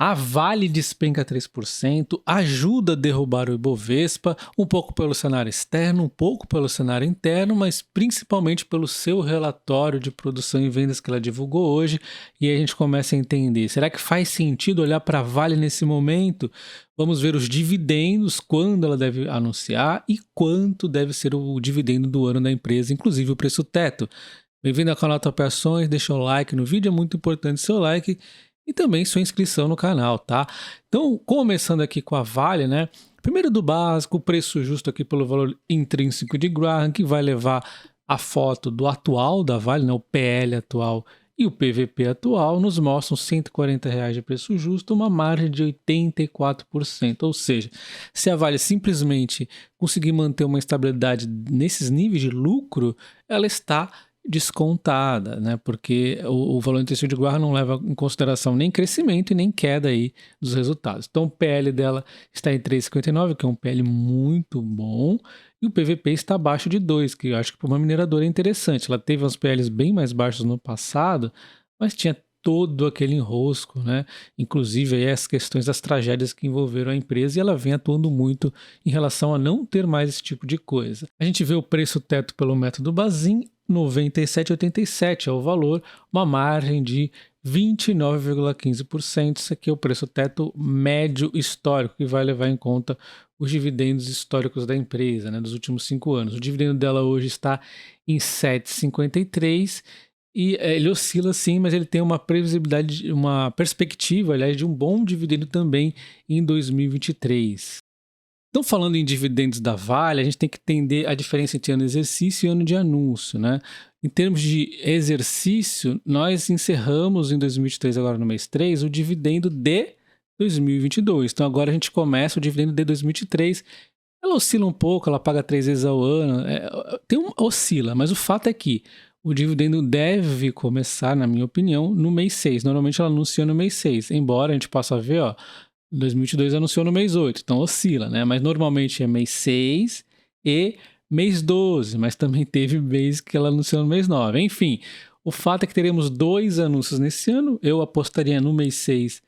A Vale despenca 3%, ajuda a derrubar o Ibovespa, um pouco pelo cenário externo, um pouco pelo cenário interno, mas principalmente pelo seu relatório de produção e vendas que ela divulgou hoje. E aí a gente começa a entender, será que faz sentido olhar para a Vale nesse momento? Vamos ver os dividendos, quando ela deve anunciar e quanto deve ser o dividendo do ano da empresa, inclusive o preço teto. Bem-vindo ao canal Top Ações, deixa o like no vídeo, é muito importante seu like e também sua inscrição no canal, tá? Então, começando aqui com a Vale, né? Primeiro do básico, o preço justo aqui pelo valor intrínseco de Graham, que vai levar a foto do atual da Vale, né? O PL atual e o PVP atual, nos mostram R$ 140 de preço justo, uma margem de 84%. Ou seja, se a Vale simplesmente conseguir manter uma estabilidade nesses níveis de lucro, ela está descontada, né? Porque o valor intrínseco de Graham não leva em consideração nem crescimento e nem queda aí dos resultados. Então o PL dela está em 3,59, que é um PL muito bom, e o PVP está abaixo de 2, que eu acho que para uma mineradora é interessante. Ela teve uns PLs bem mais baixos no passado, mas tinha todo aquele enrosco, né? Inclusive aí as questões das tragédias que envolveram a empresa, e ela vem atuando muito em relação a não ter mais esse tipo de coisa. A gente vê o preço teto pelo método Bazin, 97,87 é o valor, uma margem de 29,15%. Isso aqui é o preço teto médio histórico, que vai levar em conta os dividendos históricos da empresa, né, dos últimos 5 anos. O dividendo dela hoje está em 7,53 e ele oscila sim, mas ele tem uma previsibilidade, uma perspectiva, aliás, de um bom dividendo também em 2023. Então, falando em dividendos da Vale, a gente tem que entender a diferença entre ano de exercício e ano de anúncio, né? Em termos de exercício, nós encerramos em 2023, agora no mês 3, o dividendo de 2022. Então, agora a gente começa o dividendo de 2023. Ela oscila um pouco, ela paga 3 vezes ao ano, oscila, mas o fato é que o dividendo deve começar, na minha opinião, no mês 6. Normalmente ela anuncia no mês 6, embora a gente possa ver, ó, 2022 anunciou no mês 8, então oscila, né? Mas normalmente é mês 6 e mês 12, mas também teve mês que ela anunciou no mês 9. Enfim, o fato é que teremos 2 anúncios nesse ano. Eu apostaria no mês 6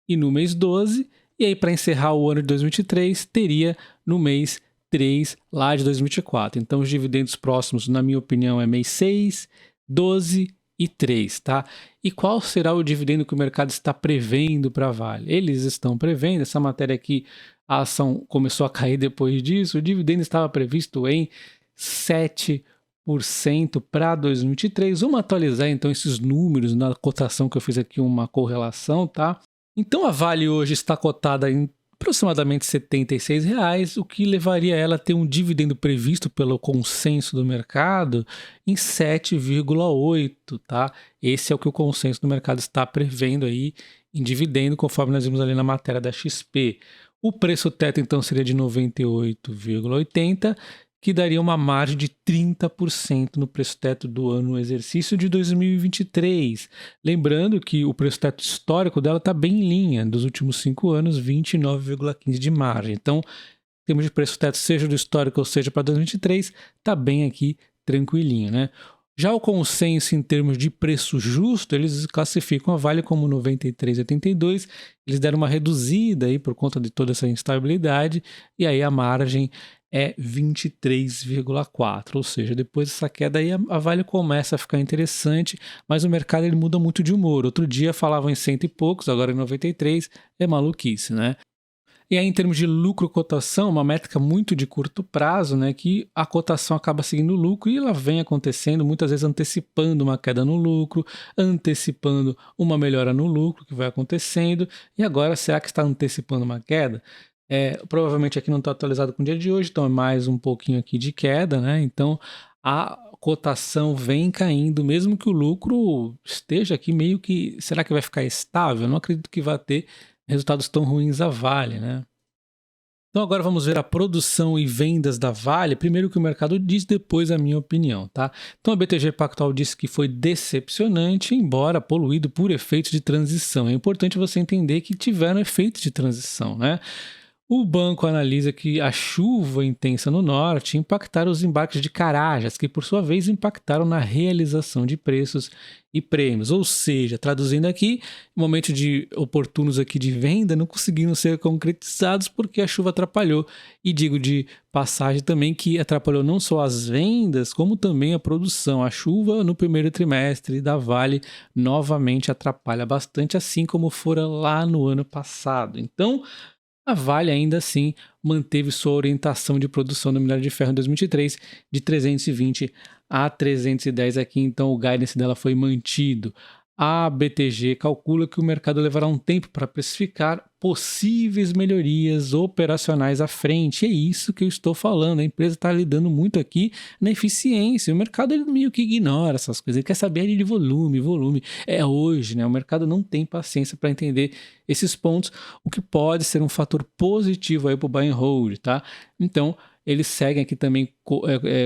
e no mês 12. E aí, para encerrar o ano de 2023, teria no mês 3 lá de 2024. Então, os dividendos próximos, na minha opinião, é mês 6, 12 e 3, tá? E qual será o dividendo que o mercado está prevendo para a Vale? Eles estão prevendo, essa matéria aqui, a ação começou a cair depois disso, o dividendo estava previsto em 7% para 2023. Vamos atualizar então esses números na cotação que eu fiz aqui, uma correlação, tá? Então a Vale hoje está cotada em aproximadamente R$ 76, o que levaria ela a ter um dividendo previsto pelo consenso do mercado em 7,8, tá? Esse é o que o consenso do mercado está prevendo aí em dividendo, conforme nós vimos ali na matéria da XP. O preço teto então seria de 98,80, que daria uma margem de 30% no preço teto do ano exercício de 2023. Lembrando que o preço teto histórico dela está bem em linha, dos últimos 5 anos, 29,15 de margem. Então, em termos de preço teto, seja do histórico ou seja para 2023, está bem aqui, tranquilinho, né? Já o consenso em termos de preço justo, eles classificam a Vale como 93,82, eles deram uma reduzida aí por conta de toda essa instabilidade, e aí a margem é 23,4, ou seja, depois dessa queda aí a Vale começa a ficar interessante, mas o mercado ele muda muito de humor. Outro dia falavam em 100 e poucos, agora em 93, é maluquice, né? E aí, em termos de lucro-cotação, uma métrica muito de curto prazo, né, que a cotação acaba seguindo o lucro e ela vem acontecendo, muitas vezes antecipando uma queda no lucro, antecipando uma melhora no lucro que vai acontecendo. E agora, será que está antecipando uma queda? Provavelmente aqui não está atualizado com o dia de hoje, então é mais um pouquinho aqui de queda, né? Então a cotação vem caindo, mesmo que o lucro esteja aqui meio que... Será que vai ficar estável? Eu não acredito que vai ter resultados tão ruins a Vale, né? Então agora vamos ver a produção e vendas da Vale. Primeiro o que o mercado diz, depois a minha opinião, tá? Então a BTG Pactual disse que foi decepcionante, embora poluído por efeitos de transição. É importante você entender que tiveram efeitos de transição, né? O banco analisa que a chuva intensa no norte impactaram os embarques de Carajás, que por sua vez impactaram na realização de preços e prêmios. Ou seja, traduzindo aqui, momentos de oportunos aqui de venda não conseguiram ser concretizados porque a chuva atrapalhou. E digo de passagem também que atrapalhou não só as vendas, como também a produção. A chuva no primeiro trimestre da Vale novamente atrapalha bastante, assim como fora lá no ano passado. Então, a Vale ainda assim manteve sua orientação de produção do minério de ferro em 2023 de 320 a 310 aqui, então o guidance dela foi mantido. A BTG calcula que o mercado levará um tempo para precificar possíveis melhorias operacionais à frente. É isso que eu estou falando. A empresa está lidando muito aqui na eficiência. O mercado ele meio que ignora essas coisas. Ele quer saber ali de volume, volume. É hoje, né? O mercado não tem paciência para entender esses pontos, o que pode ser um fator positivo aí para o buy and hold, tá? Então, eles seguem aqui também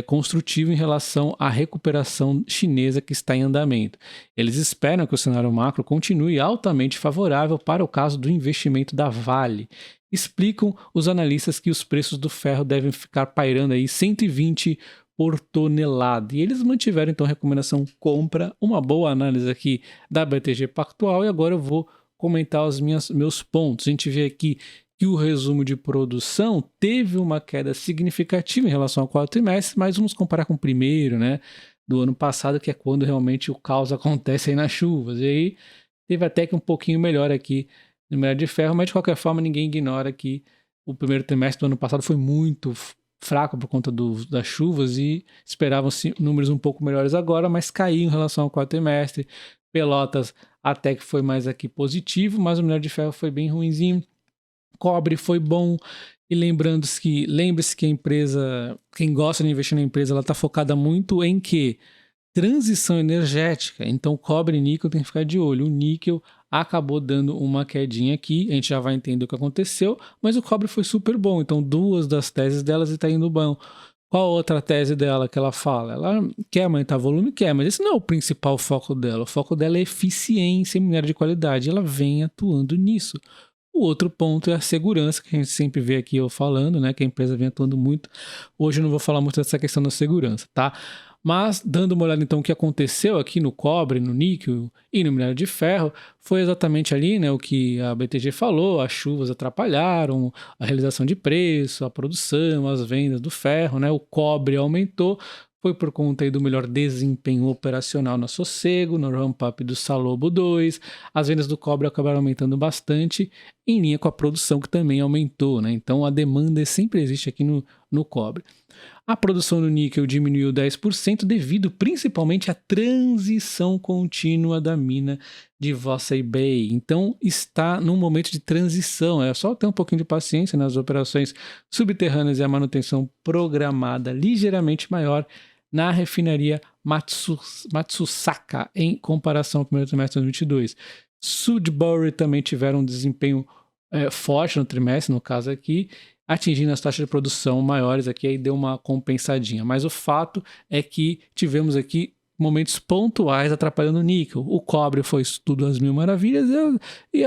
construtivo em relação à recuperação chinesa que está em andamento. Eles esperam que o cenário macro continue altamente favorável para o caso do investimento da Vale. Explicam os analistas que os preços do ferro devem ficar pairando aí 120 por tonelada. E eles mantiveram então a recomendação compra, uma boa análise aqui da BTG Pactual, e agora eu vou comentar os meus pontos. A gente vê aqui que o resumo de produção teve uma queda significativa em relação ao quarto trimestre, mas vamos comparar com o primeiro, né, do ano passado, que é quando realmente o caos acontece aí nas chuvas. E aí teve até que um pouquinho melhor aqui no minério de ferro, mas de qualquer forma ninguém ignora que o primeiro trimestre do ano passado foi muito fraco por conta das chuvas e esperavam-se números um pouco melhores agora, mas caiu em relação ao quarto trimestre. Pelotas até que foi mais aqui positivo, mas o minério de ferro foi bem ruinzinho. Cobre foi bom. E lembre-se que a empresa, quem gosta de investir na empresa, ela está focada muito em quê? Transição energética. Então, cobre e níquel tem que ficar de olho. O níquel acabou dando uma quedinha aqui, a gente já vai entender o que aconteceu, mas o cobre foi super bom. Então, duas das teses delas está indo bom. Qual outra tese dela que ela fala? Ela quer aumentar volume? Quer, mas esse não é o principal foco dela. O foco dela é eficiência em minério de qualidade. Ela vem atuando nisso. O outro ponto é a segurança, que a gente sempre vê aqui eu falando, né? Que a empresa vem atuando muito. Hoje eu não vou falar muito dessa questão da segurança, tá? Mas, dando uma olhada então o que aconteceu aqui no cobre, no níquel e no minério de ferro, foi exatamente ali, né, o que a BTG falou: as chuvas atrapalharam a realização de preço, a produção, as vendas do ferro, né? O cobre aumentou, foi por conta aí do melhor desempenho operacional na Sossego, no ramp-up do Salobo 2. As vendas do cobre acabaram aumentando bastante, em linha com a produção que também aumentou, né? Então a demanda sempre existe aqui no cobre. A produção do níquel diminuiu 10% devido principalmente à transição contínua da mina de Vossey Bay. Então está num momento de transição, é só ter um pouquinho de paciência nas operações subterrâneas e a manutenção programada ligeiramente maior na refinaria Matsusaka em comparação ao primeiro trimestre de 2022. Sudbury também tiveram um desempenho forte no trimestre, no caso aqui, atingindo as taxas de produção maiores aqui, aí deu uma compensadinha. Mas o fato é que tivemos aqui momentos pontuais atrapalhando o níquel. O cobre foi tudo às mil maravilhas e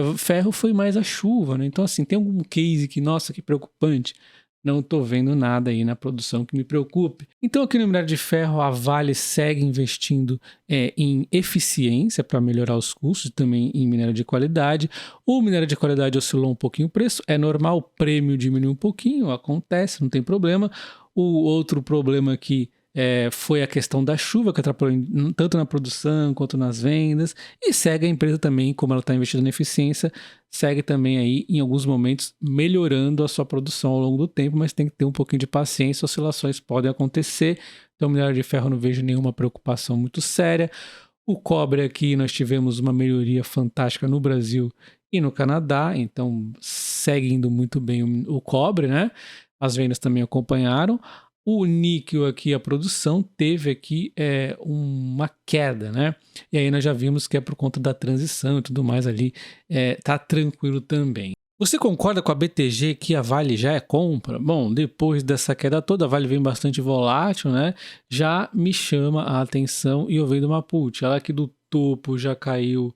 o ferro foi mais a chuva, né? Então, assim, tem algum case que, nossa, que preocupante. Não estou vendo nada aí na produção que me preocupe. Então, aqui no minério de ferro, a Vale segue investindo em eficiência para melhorar os custos e também em minério de qualidade. O minério de qualidade oscilou um pouquinho o preço, é normal, o prêmio diminuiu um pouquinho, acontece, não tem problema. O outro problema aqui foi a questão da chuva, que atrapalhou tanto na produção quanto nas vendas, e segue a empresa também, como ela está investindo na eficiência, segue também aí, em alguns momentos, melhorando a sua produção ao longo do tempo, mas tem que ter um pouquinho de paciência, oscilações podem acontecer. Então, minério de ferro não vejo nenhuma preocupação muito séria. O cobre aqui, nós tivemos uma melhoria fantástica no Brasil e no Canadá, então segue indo muito bem o cobre, né? As vendas também acompanharam. O níquel aqui, a produção, teve aqui uma queda, né? E aí nós já vimos que é por conta da transição e tudo mais ali, tá tranquilo também. Você concorda com a BTG que a Vale já é compra? Bom, depois dessa queda toda, a Vale vem bastante volátil, né? Já me chama a atenção e eu vendo uma put. Ela aqui do topo já caiu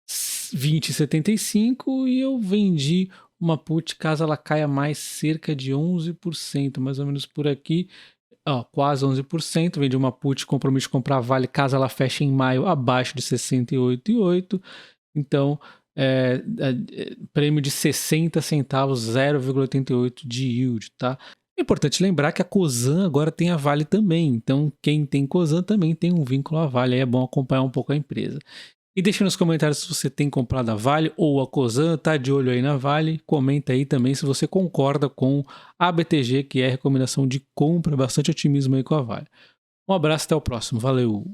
20,75 e eu vendi uma put caso ela caia mais cerca de 11%, mais ou menos por aqui. Quase 11%, vende uma put compromisso de comprar Vale caso ela feche em maio abaixo de 68,8. Então, prêmio de 60 centavos, 0,88 de yield, tá? É importante lembrar que a Cosan agora tem a Vale também, então quem tem Cosan também tem um vínculo à Vale, aí é bom acompanhar um pouco a empresa. E deixa nos comentários se você tem comprado a Vale ou a Cosan, tá de olho aí na Vale. Comenta aí também se você concorda com a BTG, que é a recomendação de compra, bastante otimismo aí com a Vale. Um abraço, até o próximo. Valeu!